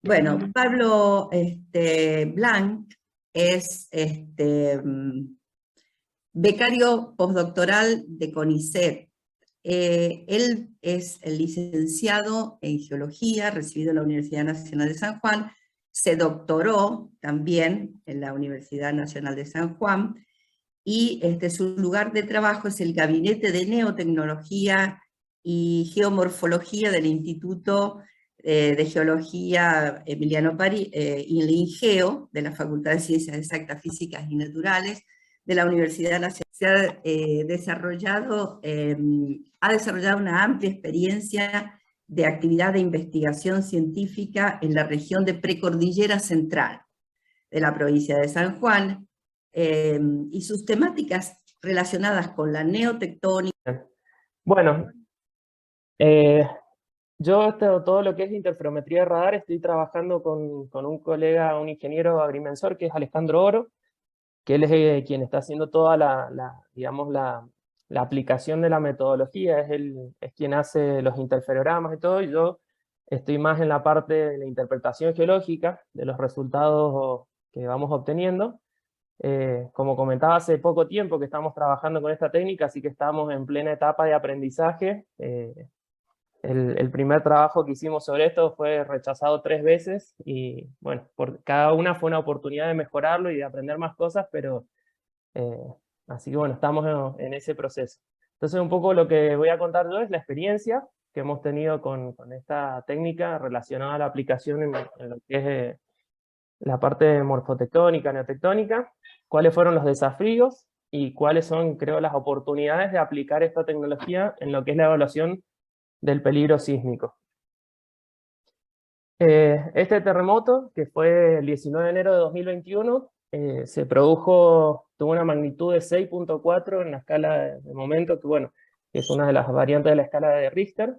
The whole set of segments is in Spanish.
Bueno, Pablo Blanc es becario postdoctoral de CONICET. Él es el licenciado en Geología, recibido en la Universidad Nacional de San Juan, se doctoró también en la Universidad Nacional de San Juan, y su lugar de trabajo es el Gabinete de Neotecnología y Geomorfología del Instituto de Geología Emiliano Pari, y el INGEO, de la Facultad de Ciencias Exactas, Físicas y Naturales, de la Universidad Nacional. Se ha desarrollado una amplia experiencia de actividad de investigación científica en la región de Precordillera Central de la provincia de San Juan, y sus temáticas relacionadas con la neotectónica. Bueno, yo todo lo que es interferometría de radar estoy trabajando con un colega, un ingeniero agrimensor que es Alejandro Oro, que él es quien está haciendo toda digamos, la aplicación de la metodología, es quien hace los interferogramas y todo, y yo estoy más en la parte de la interpretación geológica de los resultados que vamos obteniendo. Como comentaba, hace poco tiempo que estamos trabajando con esta técnica, así que estamos en plena etapa de aprendizaje. El primer trabajo que hicimos sobre esto fue rechazado 3 veces y bueno, por cada una fue una oportunidad de mejorarlo y de aprender más cosas, pero eh, así que bueno, estamos en ese proceso. Entonces un poco lo que voy a contar yo es la experiencia que hemos tenido con esta técnica relacionada a la aplicación en lo que es la parte morfotectónica, neotectónica, cuáles fueron los desafíos y cuáles son, creo, las oportunidades de aplicar esta tecnología en lo que es la evaluación del peligro sísmico. Este terremoto, que fue el 19 de enero de 2021, se produjo, tuvo una magnitud de 6.4 en la escala de momento, que bueno, es una de las variantes de la escala de Richter.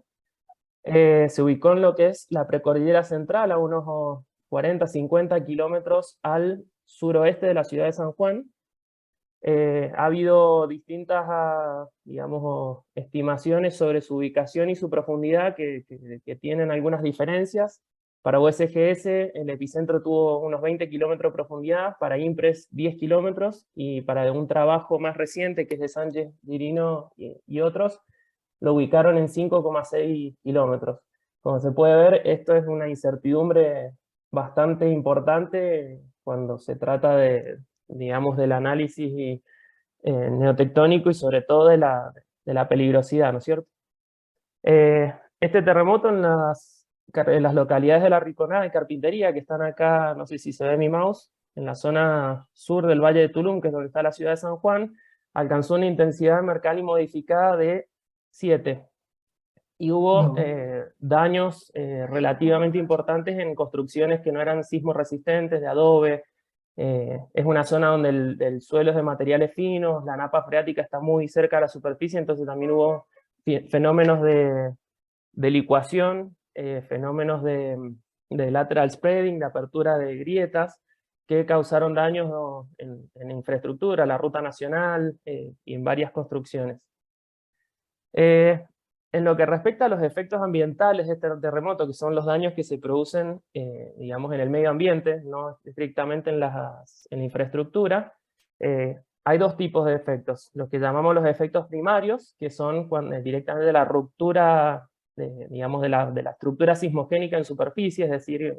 Se ubicó en lo que es la precordillera central, a unos 40-50 kilómetros al suroeste de la ciudad de San Juan. Ha habido distintas, digamos, estimaciones sobre su ubicación y su profundidad que tienen algunas diferencias. Para USGS el epicentro tuvo unos 20 kilómetros de profundidad, para IMPRES 10 kilómetros, y para un trabajo más reciente que es de Sánchez Dirino y otros, lo ubicaron en 5,6 kilómetros. Como se puede ver, esto es una incertidumbre bastante importante cuando se trata de, digamos, del análisis neotectónico y sobre todo de la peligrosidad, ¿no es cierto? Este terremoto en las localidades de La Riconada y Carpintería, que están acá, no sé si se ve mi mouse, en la zona sur del Valle de Tulum, que es donde está la ciudad de San Juan, alcanzó una intensidad Mercalli modificada de 7. Y hubo daños relativamente importantes en construcciones que no eran sismo resistentes, de adobe. Es una zona donde el suelo es de materiales finos, la napa freática está muy cerca de la superficie, entonces también hubo fenómenos de licuación, fenómenos de lateral spreading, de apertura de grietas, que causaron daños, ¿no?, en infraestructura, la ruta nacional y en varias construcciones. En lo que respecta a los efectos ambientales de este terremoto, que son los daños que se producen, digamos, en el medio ambiente, no estrictamente en la infraestructura, hay 2 tipos de efectos. Los que llamamos los efectos primarios, que son directamente la ruptura, digamos, de la estructura sismogénica en superficie, es decir,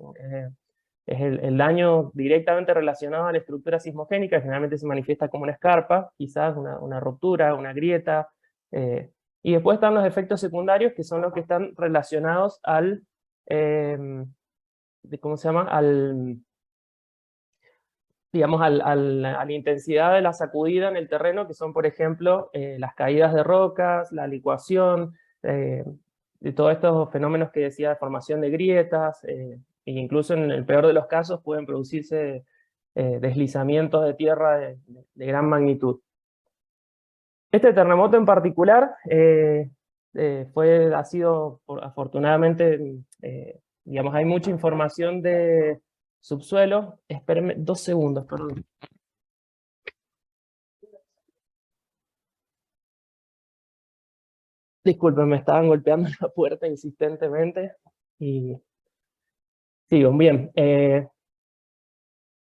es el daño directamente relacionado a la estructura sismogénica, generalmente se manifiesta como una escarpa, quizás una ruptura, una grieta. Y después están los efectos secundarios, que son los que están relacionados ¿cómo se llama? Digamos, a la intensidad de la sacudida en el terreno, que son, por ejemplo, las caídas de rocas, la licuación, de todos estos fenómenos que decía de formación de grietas, e incluso en el peor de los casos pueden producirse deslizamientos de tierra de gran magnitud. Este terremoto en particular ha sido, afortunadamente, digamos, hay mucha información de subsuelo. Espérenme 2 segundos, perdón. Disculpen, me estaban golpeando la puerta insistentemente. Y Sigo, bien.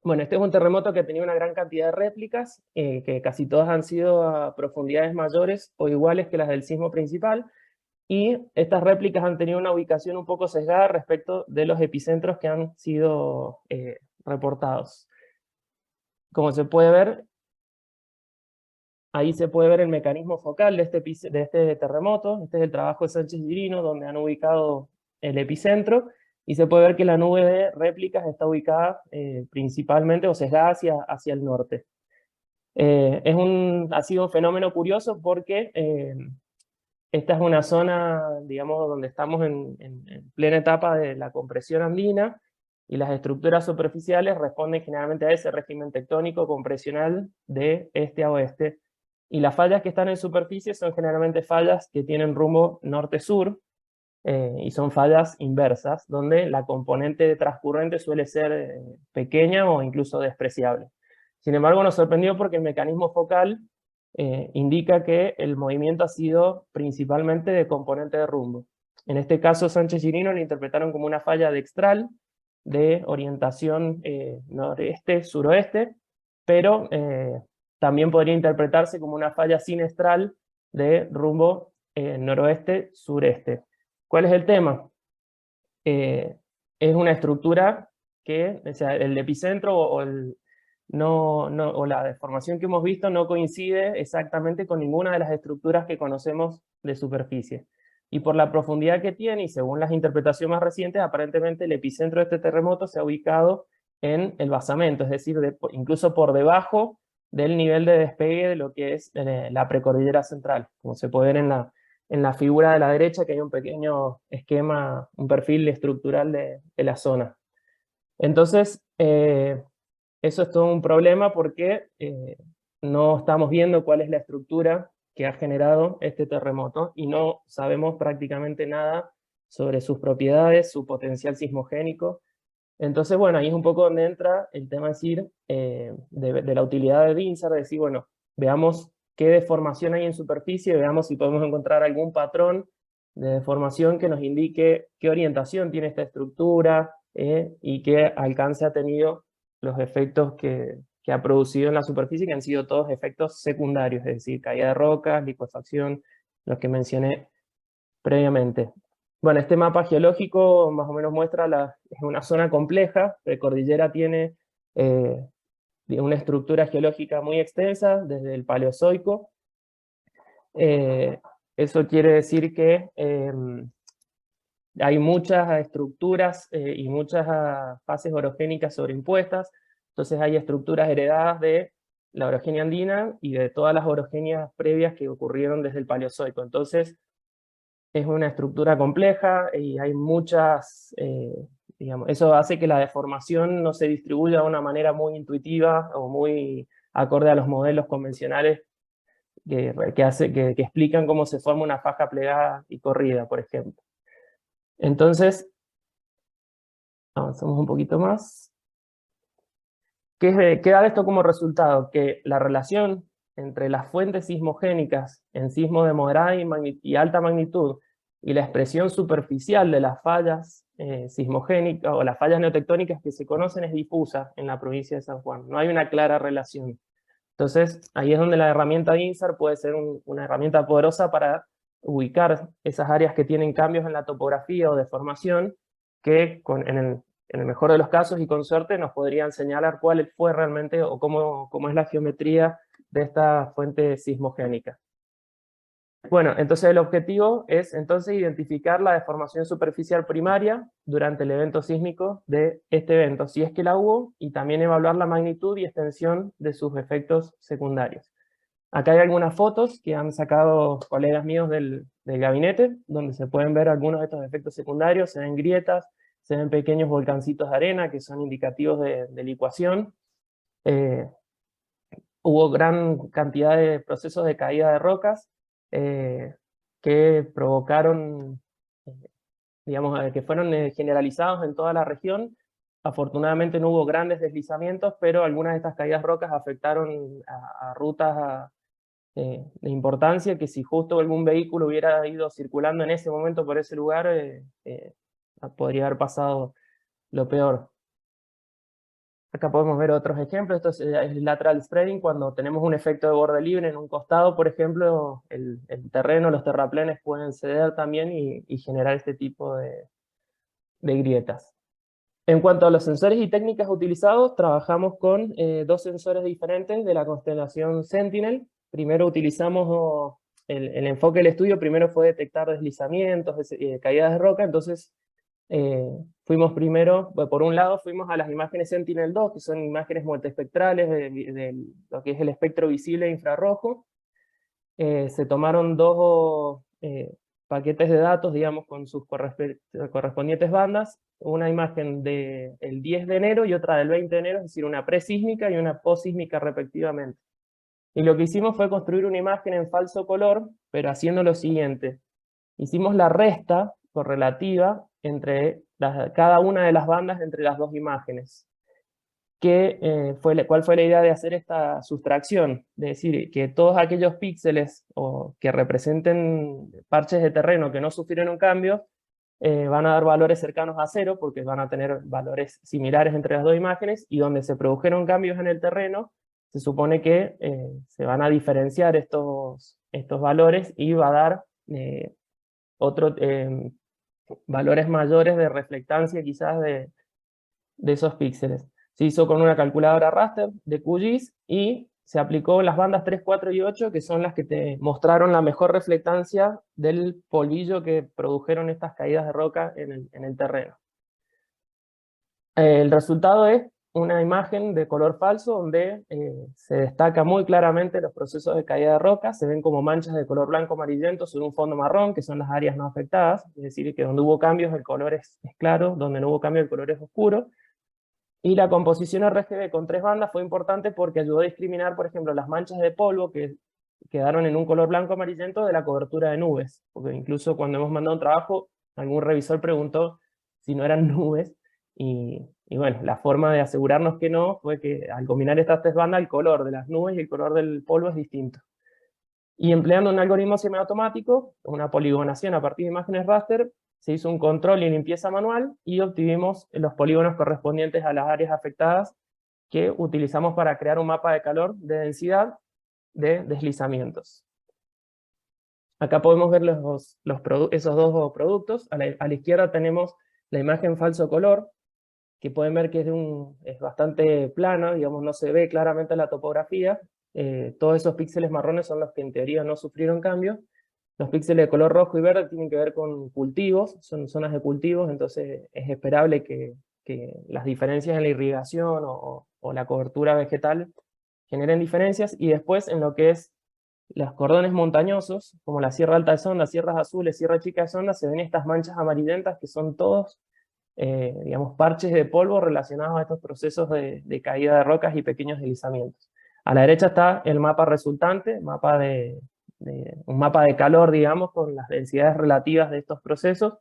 Bueno, este es un terremoto que tenía una gran cantidad de réplicas, que casi todas han sido a profundidades mayores o iguales que las del sismo principal, y estas réplicas han tenido una ubicación un poco sesgada respecto de los epicentros que han sido reportados. Como se puede ver, ahí se puede ver el mecanismo focal de este terremoto. Este es el trabajo de Sánchez Girino, donde han ubicado el epicentro, y se puede ver que la nube de réplicas está ubicada principalmente o sesgada hacia el norte. Ha sido un fenómeno curioso porque esta es una zona, digamos, donde estamos en plena etapa de la compresión andina, y las estructuras superficiales responden generalmente a ese régimen tectónico compresional de este a oeste. Y las fallas que están en superficie son generalmente fallas que tienen rumbo norte-sur, y son fallas inversas, donde la componente transcurrente suele ser pequeña o incluso despreciable. Sin embargo, nos sorprendió porque el mecanismo focal indica que el movimiento ha sido principalmente de componente de rumbo. En este caso, Sánchez Girino lo interpretaron como una falla dextral de orientación noreste-suroeste, pero también podría interpretarse como una falla sinestral de rumbo noroeste-sureste. ¿Cuál es el tema? Es una estructura que, o sea, el epicentro o la deformación que hemos visto no coincide exactamente con ninguna de las estructuras que conocemos de superficie. Y por la profundidad que tiene, y según las interpretaciones más recientes, aparentemente el epicentro de este terremoto se ha ubicado en el basamento, es decir, incluso por debajo del nivel de despegue de lo que es la precordillera central, como se puede ver en la figura de la derecha, que hay un pequeño esquema, un perfil estructural de la zona. Entonces, eso es todo un problema porque no estamos viendo cuál es la estructura que ha generado este terremoto y no sabemos prácticamente nada sobre sus propiedades, su potencial sismogénico. Entonces, bueno, ahí es un poco donde entra el tema de la utilidad de DINSAR, de decir, bueno, veamos qué deformación hay en superficie, veamos si podemos encontrar algún patrón de deformación que nos indique qué orientación tiene esta estructura y qué alcance ha tenido los efectos que ha producido en la superficie, que han sido todos efectos secundarios, es decir, caída de rocas, licuefacción, los que mencioné previamente. Bueno, este mapa geológico más o menos muestra es una zona compleja. Precordillera tiene una estructura geológica muy extensa desde el Paleozoico. Eso quiere decir que hay muchas estructuras y muchas fases orogénicas sobreimpuestas. Entonces hay estructuras heredadas de la orogenia andina y de todas las orogenias previas que ocurrieron desde el Paleozoico. Entonces es una estructura compleja y hay muchas, digamos, eso hace que la deformación no se distribuya de una manera muy intuitiva o muy acorde a los modelos convencionales que explican cómo se forma una faja plegada y corrida, por ejemplo. Entonces, avanzamos un poquito más. ¿Qué da esto como resultado? Que la relación entre las fuentes sismogénicas en sismos de moderada y alta magnitud y la expresión superficial de las fallas sismogénicas o las fallas neotectónicas que se conocen es difusa en la provincia de San Juan. No hay una clara relación. Entonces, ahí es donde la herramienta DINSAR puede ser una herramienta poderosa para ubicar esas áreas que tienen cambios en la topografía o deformación, que en el mejor de los casos y con suerte nos podrían señalar cuál fue realmente o cómo es la geometría de esta fuente sismogénica. Bueno, entonces el objetivo es entonces identificar la deformación superficial primaria durante el evento sísmico de este evento, si es que la hubo, y también evaluar la magnitud y extensión de sus efectos secundarios. Acá hay algunas fotos que han sacado colegas míos del gabinete, donde se pueden ver algunos de estos efectos secundarios, se ven grietas, se ven pequeños volcancitos de arena que son indicativos de licuación. Hubo gran cantidad de procesos de caída de rocas que provocaron, digamos, que fueron generalizados en toda la región. Afortunadamente no hubo grandes deslizamientos, pero algunas de estas caídas de rocas afectaron a rutas de importancia, que si justo algún vehículo hubiera ido circulando en ese momento por ese lugar, podría haber pasado lo peor. Acá podemos ver otros ejemplos. Esto es lateral spreading, cuando tenemos un efecto de borde libre en un costado, por ejemplo, el terreno, los terraplenes pueden ceder también y generar este tipo de grietas. En cuanto a los sensores y técnicas utilizados, trabajamos con dos sensores diferentes de la constelación Sentinel. Primero utilizamos el enfoque del estudio, primero fue detectar deslizamientos, caídas de roca, entonces fuimos primero, por un lado fuimos a las imágenes Sentinel-2, que son imágenes multiespectrales de lo que es el espectro visible e infrarrojo. Se tomaron dos paquetes de datos, digamos, con sus correspondientes bandas, una imagen del 10 de enero y otra del 20 de enero, es decir, una presísmica y una posísmica respectivamente. Y lo que hicimos fue construir una imagen en falso color, pero haciendo lo siguiente. Hicimos la resta correlativa entre cada una de las bandas entre las dos imágenes. ¿Cuál fue la idea de hacer esta sustracción? De decir que todos aquellos píxeles que representen parches de terreno que no sufrieron un cambio, van a dar valores cercanos a cero, porque van a tener valores similares entre las dos imágenes, y donde se produjeron cambios en el terreno, se supone que se van a diferenciar estos valores y va a dar valores mayores de reflectancia quizás de esos píxeles. Se hizo con una calculadora raster de QGIS y se aplicó las bandas 3, 4 y 8, que son las que te mostraron la mejor reflectancia del polvillo que produjeron estas caídas de roca en el terreno. El resultado es una imagen de color falso donde se destaca muy claramente los procesos de caída de roca, se ven como manchas de color blanco amarillento sobre un fondo marrón, que son las áreas no afectadas, es decir, que donde hubo cambios el color es claro, donde no hubo cambio el color es oscuro. Y la composición RGB con 3 bandas fue importante porque ayudó a discriminar, por ejemplo, las manchas de polvo que quedaron en un color blanco amarillento de la cobertura de nubes, porque incluso cuando hemos mandado un trabajo, algún revisor preguntó si no eran nubes, y bueno, la forma de asegurarnos que no fue que al combinar estas 3 bandas, el color de las nubes y el color del polvo es distinto. Y empleando un algoritmo semiautomático, una poligonación a partir de imágenes raster, se hizo un control y limpieza manual y obtuvimos los polígonos correspondientes a las áreas afectadas que utilizamos para crear un mapa de calor de densidad de deslizamientos. Acá podemos ver esos dos productos. A la izquierda tenemos la imagen falso color, que pueden ver que es bastante plana, digamos, no se ve claramente la topografía. Todos esos píxeles marrones son los que en teoría no sufrieron cambios. Los píxeles de color rojo y verde tienen que ver con cultivos, son zonas de cultivos, entonces es esperable que las diferencias en la irrigación o la cobertura vegetal generen diferencias. Y después en lo que es los cordones montañosos, como la Sierra Alta de Sonda, Sierras Azules, Sierra Chica de Sonda, se ven estas manchas amarillentas que son todos, digamos, parches de polvo relacionados a estos procesos de caída de rocas y pequeños deslizamientos. A la derecha está el mapa resultante, un mapa de calor, digamos, con las densidades relativas de estos procesos,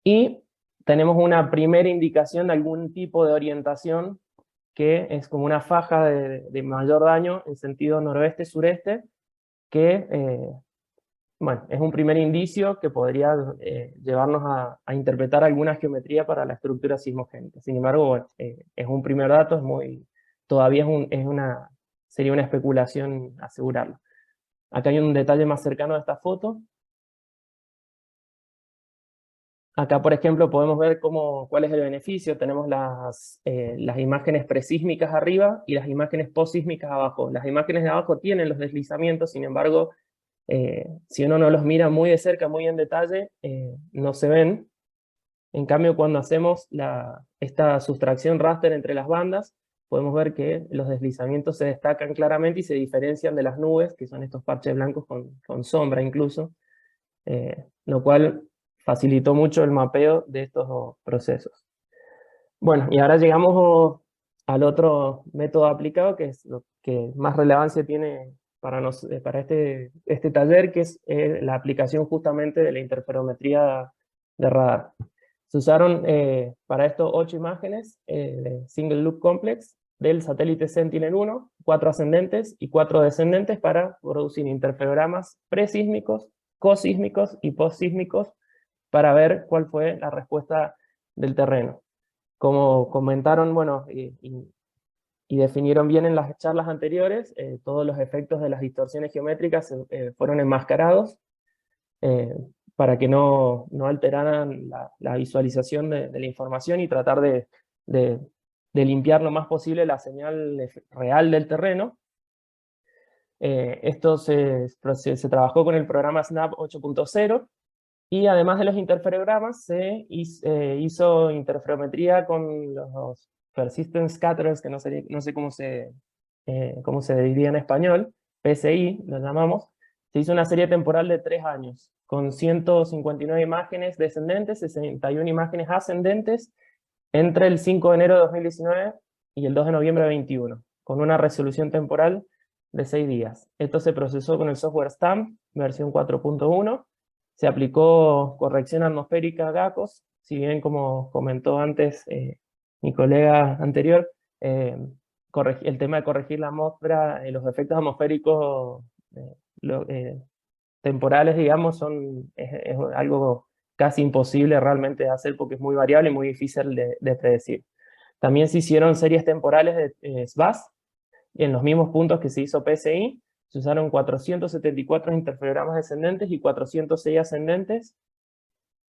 y tenemos una primera indicación de algún tipo de orientación que es como una faja de mayor daño en sentido noroeste-sureste, que bueno, es un primer indicio que podría llevarnos a interpretar alguna geometría para la estructura sismogénica. Sin embargo, bueno, es un primer dato, todavía sería una especulación asegurarlo. Acá hay un detalle más cercano de esta foto. Acá, por ejemplo, podemos ver cuál es el beneficio. Tenemos las imágenes presísmicas arriba y las imágenes posísmicas abajo. Las imágenes de abajo tienen los deslizamientos, sin embargo, si uno no los mira muy de cerca, muy en detalle, no se ven. En cambio, cuando hacemos esta sustracción raster entre las bandas, podemos ver que los deslizamientos se destacan claramente y se diferencian de las nubes, que son estos parches blancos con sombra incluso, lo cual facilitó mucho el mapeo de estos procesos. Bueno, y ahora llegamos al otro método aplicado, que es lo que más relevancia tiene para este taller, que es la aplicación justamente de la interferometría de radar. Se usaron para esto 8 imágenes de Single Loop Complex del satélite Sentinel-1, 4 ascendentes y 4 descendentes para producir interferogramas presísmicos, cosísmicos y posísmicos para ver cuál fue la respuesta del terreno. Como comentaron, bueno, y definieron bien en las charlas anteriores, todos los efectos de las distorsiones geométricas fueron enmascarados para que no alteraran la visualización de la información y tratar de limpiar lo más posible la señal real del terreno. Esto se trabajó con el programa SNAP 8.0 y además de los interferogramas se hizo interferometría con los persistent scatterers, que no sé cómo se diría en español, PSI lo llamamos. Se hizo una serie temporal de 3 años, con 159 imágenes descendentes, 61 imágenes ascendentes, entre el 5 de enero de 2019 y el 2 de noviembre de 2021, con una resolución temporal de 6 días. Esto se procesó con el software STAMP, versión 4.1, se aplicó corrección atmosférica GACOS, si bien como comentó antes mi colega anterior, el tema de corregir la atmósfera, los efectos atmosféricos temporales, digamos, es algo casi imposible realmente de hacer porque es muy variable y muy difícil de predecir. También se hicieron series temporales de SVAS, y en los mismos puntos que se hizo PSI, se usaron 474 interferogramas descendentes y 406 ascendentes,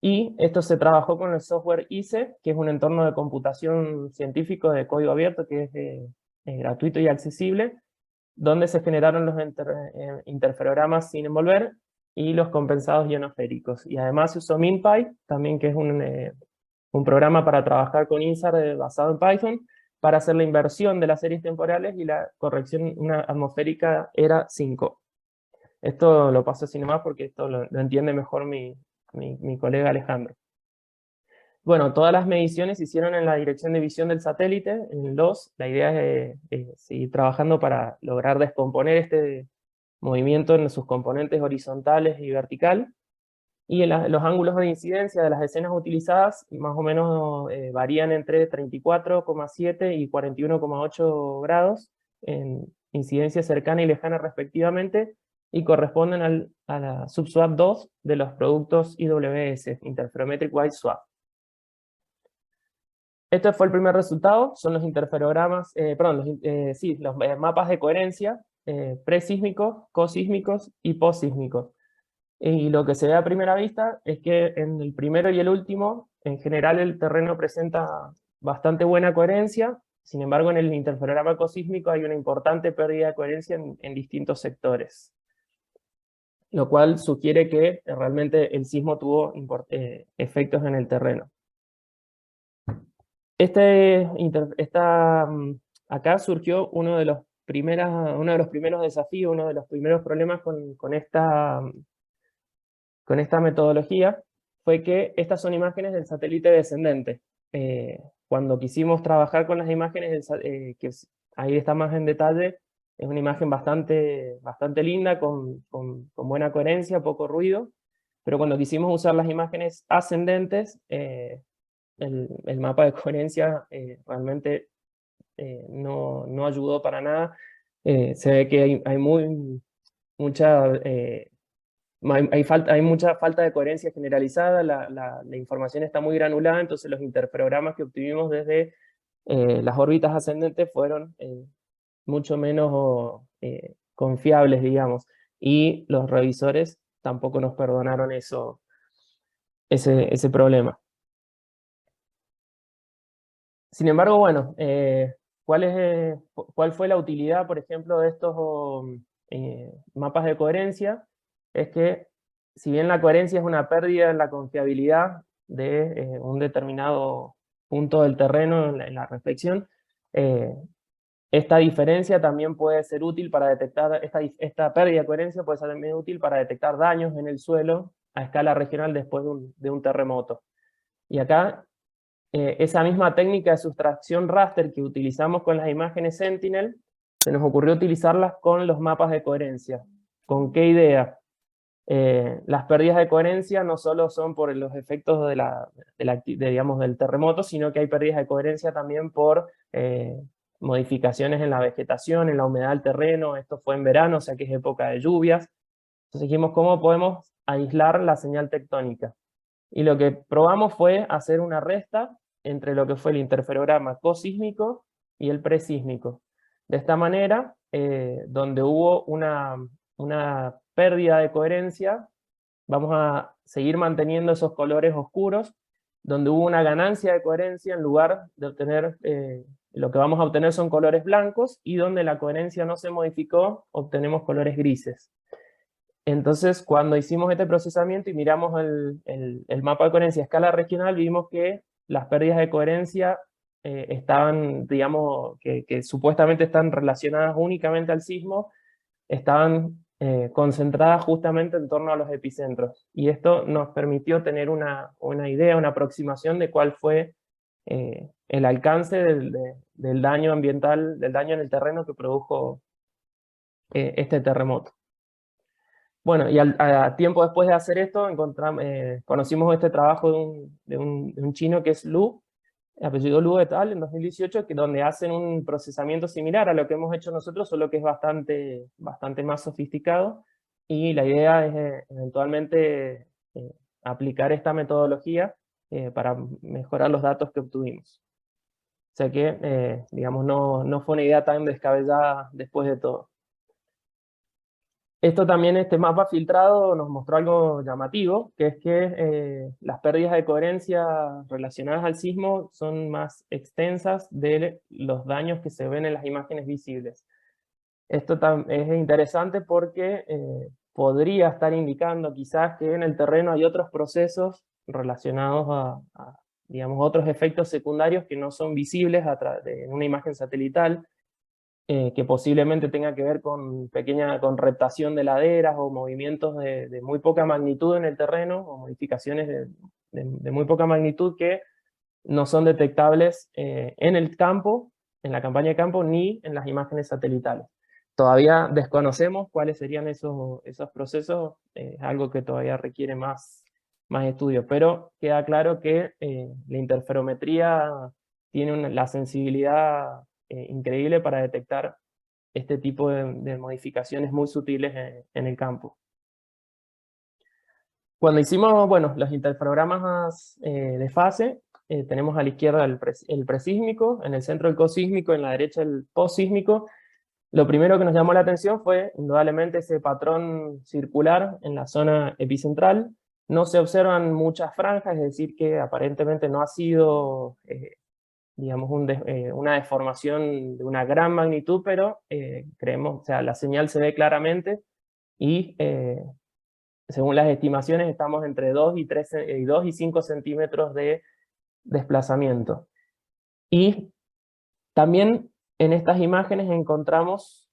y esto se trabajó con el software ICE, que es un entorno de computación científico de código abierto que es gratuito y accesible, donde se generaron los interferogramas sin envolver y los compensados ionosféricos. Y además se usó MinPy, también que es un programa para trabajar con INSAR basado en Python, para hacer la inversión de las series temporales y la corrección atmosférica era 5. Esto lo paso así nomás porque esto lo entiende mejor mi colega Alejandro. Bueno, todas las mediciones se hicieron en la dirección de visión del satélite, en LOS. La idea es seguir trabajando para lograr descomponer este movimiento en sus componentes horizontales y vertical. Y los ángulos de incidencia de las escenas utilizadas más o menos varían entre 34,7 y 41,8 grados en incidencia cercana y lejana respectivamente, y corresponden a la subswap 2 de los productos IWS, Interferometric Wide Swap. Este fue el primer resultado, son los interferogramas, los mapas de coherencia presísmicos, cosísmicos y posísmicos. Y lo que se ve a primera vista es que en el primero y el último, en general el terreno presenta bastante buena coherencia, sin embargo en el interferograma cosísmico hay una importante pérdida de coherencia en distintos sectores, lo cual sugiere que realmente el sismo tuvo efectos en el terreno. Acá surgió uno de los primeros desafíos, uno de los primeros problemas con esta metodología, fue que estas son imágenes del satélite descendente. Cuando quisimos trabajar con las imágenes, que ahí está más en detalle, es una imagen bastante linda, con buena coherencia, poco ruido, pero cuando quisimos usar las imágenes ascendentes, el mapa de coherencia realmente no ayudó para nada. Se ve que hay mucha falta de coherencia generalizada, la información está muy granulada, entonces los interferogramas que obtuvimos desde las órbitas ascendentes fueron mucho menos confiables, digamos, y los revisores tampoco nos perdonaron ese problema. Sin embargo, bueno, ¿cuál fue la utilidad, por ejemplo, de estos mapas de coherencia? Es que, si bien la coherencia es una pérdida en la confiabilidad de un determinado punto del terreno en la reflexión, esta diferencia también puede ser útil para detectar, esta pérdida de coherencia puede ser también útil para detectar daños en el suelo a escala regional después de un terremoto. Y acá, esa misma técnica de sustracción raster que utilizamos con las imágenes Sentinel, se nos ocurrió utilizarlas con los mapas de coherencia. ¿Con qué idea? Las pérdidas de coherencia no solo son por los efectos digamos, del terremoto, sino que hay pérdidas de coherencia también por modificaciones en la vegetación, en la humedad del terreno. Esto fue en verano, o sea que es época de lluvias. Entonces dijimos, ¿cómo podemos aislar la señal tectónica? Y lo que probamos fue hacer una resta entre lo que fue el interferograma cosísmico y el presísmico. De esta manera, donde hubo una pérdida de coherencia, vamos a seguir manteniendo esos colores oscuros. Donde hubo una ganancia de coherencia, en lugar de obtener, lo que vamos a obtener son colores blancos, y donde la coherencia no se modificó, obtenemos colores grises. Entonces, cuando hicimos este procesamiento y miramos el mapa de coherencia a escala regional, vimos que las pérdidas de coherencia estaban, digamos, que supuestamente están relacionadas únicamente al sismo, estaban concentradas justamente en torno a los epicentros. Y esto nos permitió tener una idea, una aproximación de cuál fue el alcance del daño ambiental, del daño en el terreno que produjo este terremoto. Bueno, y a tiempo después de hacer esto, conocimos este trabajo de un chino que es Lu, apellido Lu et al, en 2018, donde hacen un procesamiento similar a lo que hemos hecho nosotros, solo que es bastante más sofisticado, y la idea es eventualmente aplicar esta metodología para mejorar los datos que obtuvimos. O sea que, digamos, no fue una idea tan descabellada después de todo. Esto también, este mapa filtrado nos mostró algo llamativo, que es que las pérdidas de coherencia relacionadas al sismo son más extensas de los daños que se ven en las imágenes visibles. Esto es interesante porque podría estar indicando quizás que en el terreno hay otros procesos relacionados digamos, otros efectos secundarios que no son visibles en una imagen satelital, que posiblemente tenga que ver con reptación de laderas o movimientos de muy poca magnitud en el terreno, o modificaciones de muy poca magnitud que no son detectables en el campo, en la campaña de campo, ni en las imágenes satelitales. Todavía desconocemos cuáles serían esos procesos, algo que todavía requiere más estudio, pero queda claro que la interferometría tiene la sensibilidad increíble para detectar este tipo de modificaciones muy sutiles en el campo. Cuando hicimos, bueno, los interferogramas de fase, tenemos a la izquierda el presísmico, en el centro el cosísmico, en la derecha el posísmico. Lo primero que nos llamó la atención fue indudablemente ese patrón circular en la zona epicentral. No se observan muchas franjas, es decir, que aparentemente no ha sido digamos, una deformación de una gran magnitud, pero creemos, o sea, la señal se ve claramente, y según las estimaciones estamos entre 2 y 5 centímetros de desplazamiento. Y también en estas imágenes encontramos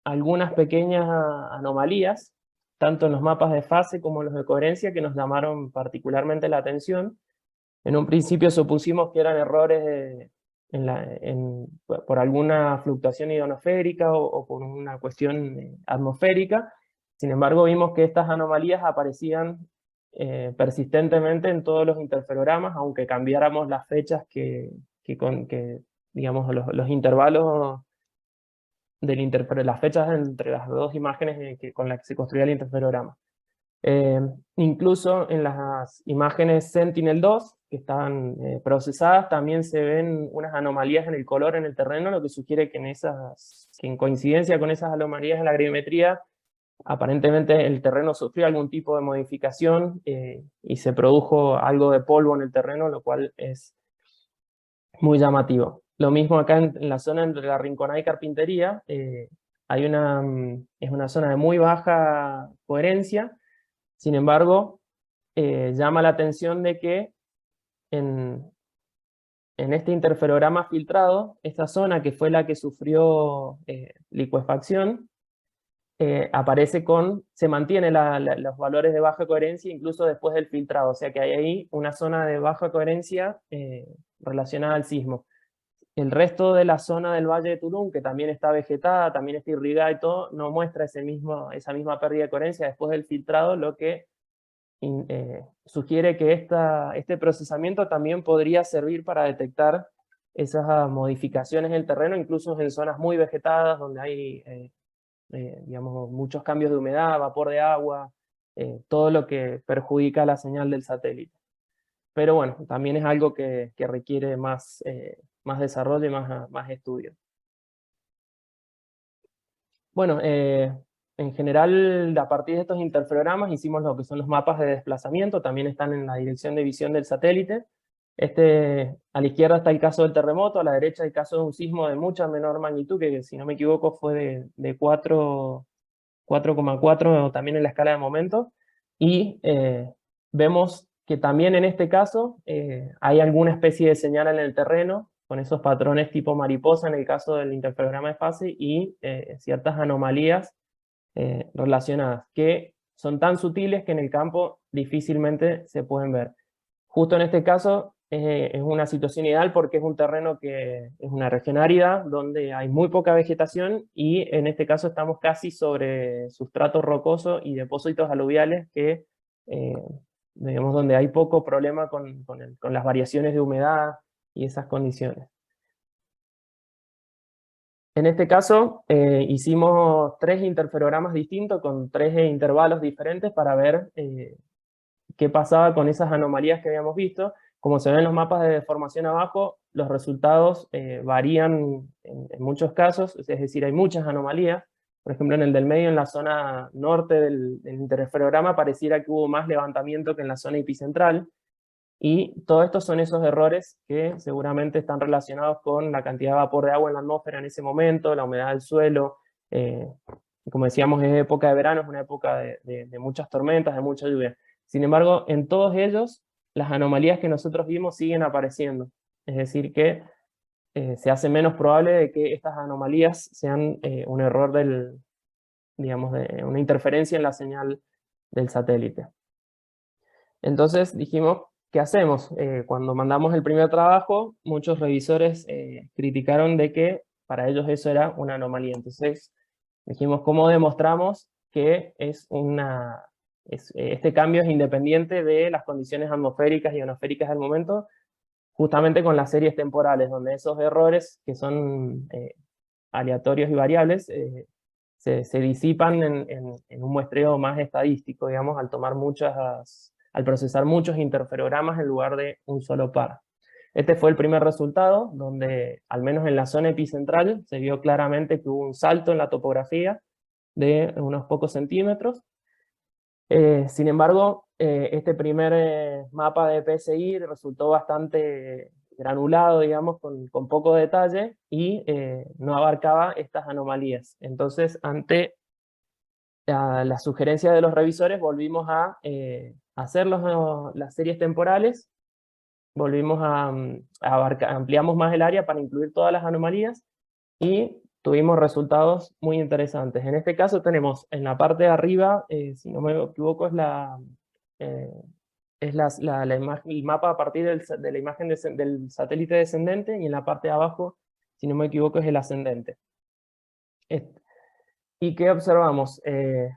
algunas pequeñas anomalías, tanto en los mapas de fase como en los de coherencia, que nos llamaron particularmente la atención. En un principio supusimos que eran errores por alguna fluctuación ionosférica o por una cuestión atmosférica. Sin embargo, vimos que estas anomalías aparecían persistentemente en todos los interferogramas, aunque cambiáramos las fechas digamos, los intervalos las fechas entre las dos imágenes con las que se construía el interferograma. Incluso en las imágenes Sentinel-2 que estaban procesadas, también se ven unas anomalías en el color en el terreno, lo que sugiere que en coincidencia con esas anomalías en la gravimetría, aparentemente el terreno sufrió algún tipo de modificación y se produjo algo de polvo en el terreno, lo cual es muy llamativo. Lo mismo acá en la zona entre la Rinconada y Carpintería, es una zona de muy baja coherencia. Sin embargo, llama la atención de que en este interferograma filtrado, esta zona que fue la que sufrió licuefacción, se mantiene los valores de baja coherencia incluso después del filtrado, o sea que hay ahí una zona de baja coherencia relacionada al sismo. El resto de la zona del Valle de Tulum, que también está vegetada, también está irrigada y todo, no muestra esa misma pérdida de coherencia después del filtrado, lo que sugiere que este procesamiento también podría servir para detectar esas modificaciones en el terreno, incluso en zonas muy vegetadas, donde hay digamos, muchos cambios de humedad, vapor de agua, todo lo que perjudica la señal del satélite. pero bueno, también es algo que requiere más, más desarrollo y más estudio. Bueno, en general, a partir de estos interferogramas hicimos lo que son los mapas de desplazamiento, también están en la dirección de visión del satélite. A la izquierda está el caso del terremoto, a la derecha el caso de un sismo de mucha menor magnitud, que si no me equivoco fue de 4,4 también en la escala de momento, y vemos que también en este caso hay alguna especie de señal en el terreno, con esos patrones tipo mariposa en el caso del interferograma de fase, y ciertas anomalías relacionadas, que son tan sutiles que en el campo difícilmente se pueden ver. Justo en este caso es una situación ideal porque es un terreno que es una región árida, donde hay muy poca vegetación, y en este caso estamos casi sobre sustrato rocoso y depósitos aluviales que, digamos, donde hay poco problema con las variaciones de humedad y esas condiciones. En este caso hicimos 3 interferogramas distintos con 3 intervalos diferentes para ver qué pasaba con esas anomalías que habíamos visto. Como se ven en los mapas de deformación abajo, los resultados varían en muchos casos, es decir, hay muchas anomalías. Por ejemplo, en el del medio, en la zona norte del interferograma, pareciera que hubo más levantamiento que en la zona epicentral. Y todo esto son esos errores que seguramente están relacionados con la cantidad de vapor de agua en la atmósfera en ese momento, la humedad del suelo. Como decíamos, es época de verano, es una época de muchas tormentas, de mucha lluvia. Sin embargo, en todos ellos, las anomalías que nosotros vimos siguen apareciendo. Es decir, que se hace menos probable de que estas anomalías sean un error digamos, de una interferencia en la señal del satélite. Entonces dijimos, ¿qué hacemos? Cuando mandamos el primer trabajo, muchos revisores criticaron de que para ellos eso era una anomalía. Entonces dijimos, ¿cómo demostramos que este cambio es independiente de las condiciones atmosféricas y ionosféricas del momento? Justamente con las series temporales, donde esos errores, que son aleatorios y variables, se disipan en un muestreo más estadístico, digamos, al procesar muchos interferogramas en lugar de un solo par. Este fue el primer resultado, donde al menos en la zona epicentral se vio claramente que hubo un salto en la topografía de unos pocos centímetros. Sin embargo, este primer mapa de PSI resultó bastante granulado, digamos, con poco detalle, y no abarcaba estas anomalías. Entonces, ante la sugerencia de los revisores, volvimos a hacer las series temporales, volvimos ampliamos más el área para incluir todas las anomalías, y tuvimos resultados muy interesantes. En este caso tenemos en la parte de arriba, si no me equivoco, el mapa a partir de la imagen del satélite descendente, y en la parte de abajo, si no me equivoco, es el ascendente. ¿Y qué observamos? En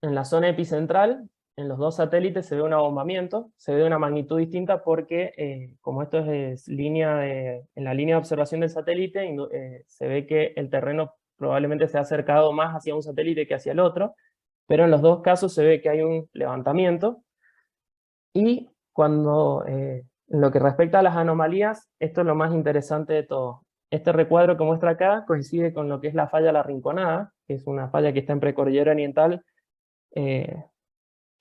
la zona epicentral, en los dos satélites se ve un abombamiento, se ve de una magnitud distinta porque, como esto es en la línea de observación del satélite, se ve que el terreno probablemente se ha acercado más hacia un satélite que hacia el otro, pero en los dos casos se ve que hay un levantamiento. Y en lo que respecta a las anomalías, esto es lo más interesante de todo. Este recuadro que muestra acá coincide con lo que es la falla La Rinconada, que es una falla que está en Precordillera Oriental,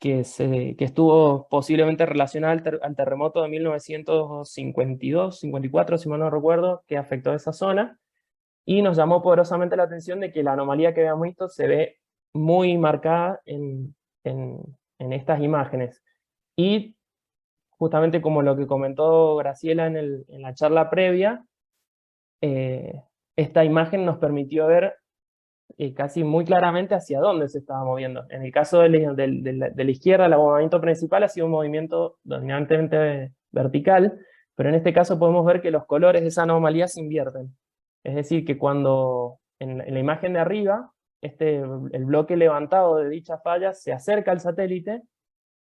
que estuvo posiblemente relacionada al terremoto de 1952-54, si mal no recuerdo, que afectó esa zona, y nos llamó poderosamente la atención de que la anomalía que habíamos visto se ve muy marcada en estas imágenes. Y justamente como lo que comentó Graciela en la charla previa, esta imagen nos permitió ver casi muy claramente hacia dónde se estaba moviendo. En el caso de la izquierda, el movimiento principal ha sido un movimiento dominantemente vertical, pero en este caso podemos ver que los colores de esa anomalía se invierten. Es decir, que cuando en la imagen de arriba, el bloque levantado de dicha falla se acerca al satélite,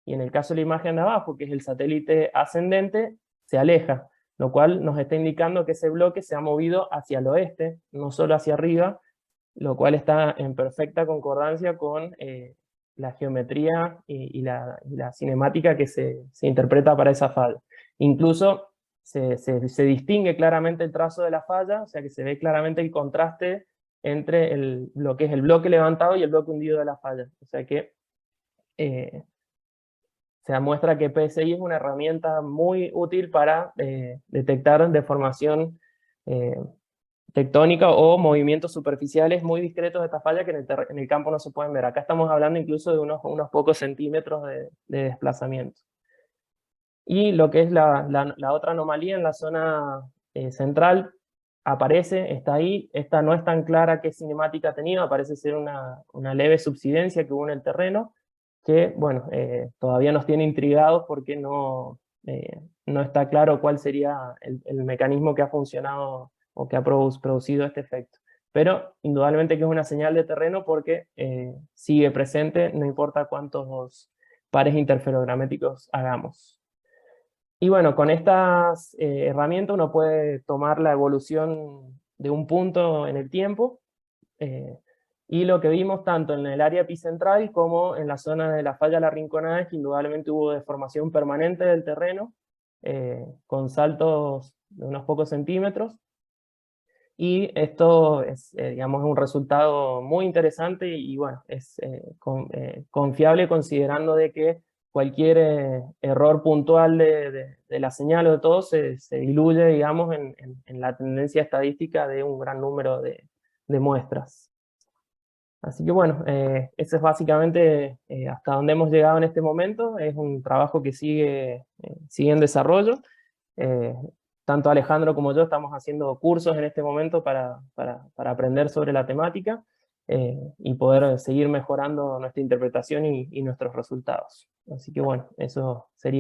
y en el caso de la imagen de abajo, que es el satélite ascendente, se aleja, lo cual nos está indicando que ese bloque se ha movido hacia el oeste, no solo hacia arriba, lo cual está en perfecta concordancia con la geometría y la cinemática que se interpreta para esa falla. Incluso se distingue claramente el trazo de la falla, o sea que se ve claramente el contraste entre lo que es el bloque levantado y el bloque hundido de la falla. O sea que se demuestra que PSI es una herramienta muy útil para detectar deformación tectónica o movimientos superficiales muy discretos de esta falla que en el campo no se pueden ver. Acá estamos hablando incluso de unos pocos centímetros de desplazamiento. Y lo que es la otra anomalía en la zona central aparece, está ahí. Esta no es tan clara qué cinemática ha tenido, parece ser una leve subsidencia que hubo en el terreno, que bueno, todavía nos tiene intrigados porque no está claro cuál sería el mecanismo que ha funcionado o que ha producido este efecto. Pero indudablemente que es una señal de terreno porque sigue presente, no importa cuántos pares interferogramétricos hagamos. Y bueno, con estas herramientas uno puede tomar la evolución de un punto en el tiempo, y lo que vimos tanto en el área epicentral como en la zona de la falla La Rinconada es que indudablemente hubo deformación permanente del terreno, con saltos de unos pocos centímetros, y esto es, digamos, un resultado muy interesante y bueno, es confiable considerando de que cualquier error puntual de la señal o de todo se diluye, digamos, en la tendencia estadística de un gran número de muestras. Así que bueno, ese es básicamente hasta donde hemos llegado en este momento. Es un trabajo que sigue en desarrollo. Tanto Alejandro como yo estamos haciendo cursos en este momento para aprender sobre la temática y poder seguir mejorando nuestra interpretación y nuestros resultados. Así que bueno, eso sería.